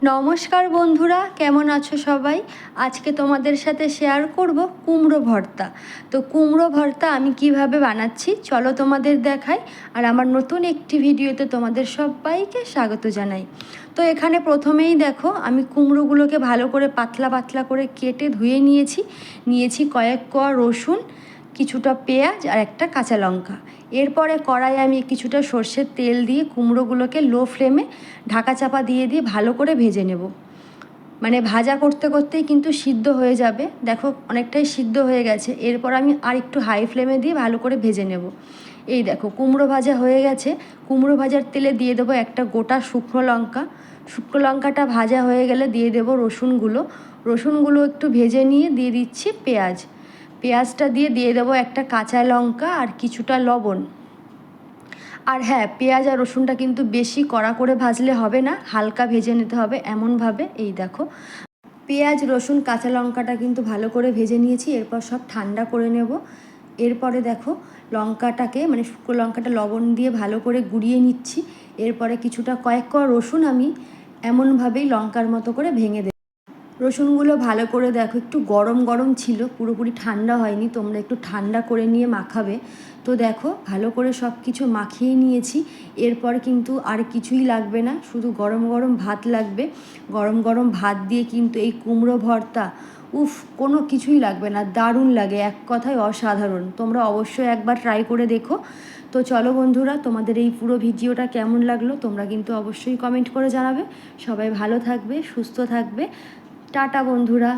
নমস্কার বন্ধুরা, কেমন আছো সবাই? আজকে তোমাদের সাথে শেয়ার করব কুমড়ো ভর্তা। তো কুমড়ো ভর্তা আমি কিভাবে বানাচ্ছি চলো তোমাদের দেখাই। আর আমার নতুন একটি ভিডিওতে তোমাদের সবাইকে স্বাগত জানাই। তো এখানে প্রথমেই দেখো আমি কুমড়োগুলোকে ভালো করে পাতলা পাতলা করে কেটে ধুয়ে নিয়েছি কয়েক কোয়া রসুন, কিছুটা পেঁয়াজ আর একটা কাঁচা লঙ্কা। এরপরে কড়াইয়ে আমি কিছুটা সর্ষের তেল দিয়ে কুমড়োগুলোকে লো ফ্লেমে ঢাকা চাপা দিয়ে ভালো করে ভেজে নেব। মানে ভাজা করতে করতেই কিন্তু সিদ্ধ হয়ে যাবে। দেখো অনেকটাই সিদ্ধ হয়ে গেছে। এরপর আমি আর একটু হাই ফ্লেমে দিয়ে ভালো করে ভেজে নেব। এই দেখো কুমড়ো ভাজা হয়ে গেছে। কুমড়ো ভাজার তেলে দিয়ে দেবো একটা গোটা শুকনো লঙ্কা। শুকনো লঙ্কাটা ভাজা হয়ে গেলে দিয়ে দেবো রসুনগুলো একটু ভেজে নিয়ে দিয়ে দিচ্ছি পেঁয়াজটা দিয়ে দেবো একটা কাঁচা লঙ্কা আর কিছুটা লবণ। আর হ্যাঁ, পেঁয়াজ আর রসুনটা কিন্তু বেশি কড়া করে ভাজলে হবে না, হালকা ভেজে নিতে হবে এমনভাবে। এই দেখো পেঁয়াজ রসুন কাঁচা লঙ্কাটা কিন্তু ভালো করে ভেজে নিয়েছি। এরপর সব ঠান্ডা করে নেব। এরপরে দেখো লঙ্কাটাকে মানে শুকনো লঙ্কাটা লবণ দিয়ে ভালো করে গুঁড়িয়ে নিচ্ছি। এরপরে কয়েক কোয়া রসুন আমি এমনভাবেই লঙ্কার মতো করে ভেঙে দেব। রসুনগুলো ভালো করে দেখো একটু গরম গরম ছিল, পুরোপুরি ঠান্ডা হয়নি, তোমরা একটু ঠান্ডা করে নিয়ে মাখাবে। তো দেখো ভালো করে সব কিছু মাখিয়ে নিয়েছি। এরপর কিন্তু আর কিছুই লাগবে না, শুধু গরম গরম ভাত লাগবে। গরম গরম ভাত দিয়ে কিন্তু এই কুমড়ো ভর্তা কোনো কিছুই লাগবে না, দারুণ লাগে, এক কথায় অসাধারণ। তোমরা অবশ্যই একবার ট্রাই করে দেখো। তো চলো বন্ধুরা, তোমাদের এই পুরো ভিডিওটা কেমন লাগলো তোমরা কিন্তু অবশ্যই কমেন্ট করে জানাবে। সবাই ভালো থাকবে, সুস্থ থাকবে। টাটা বন্ধুরা।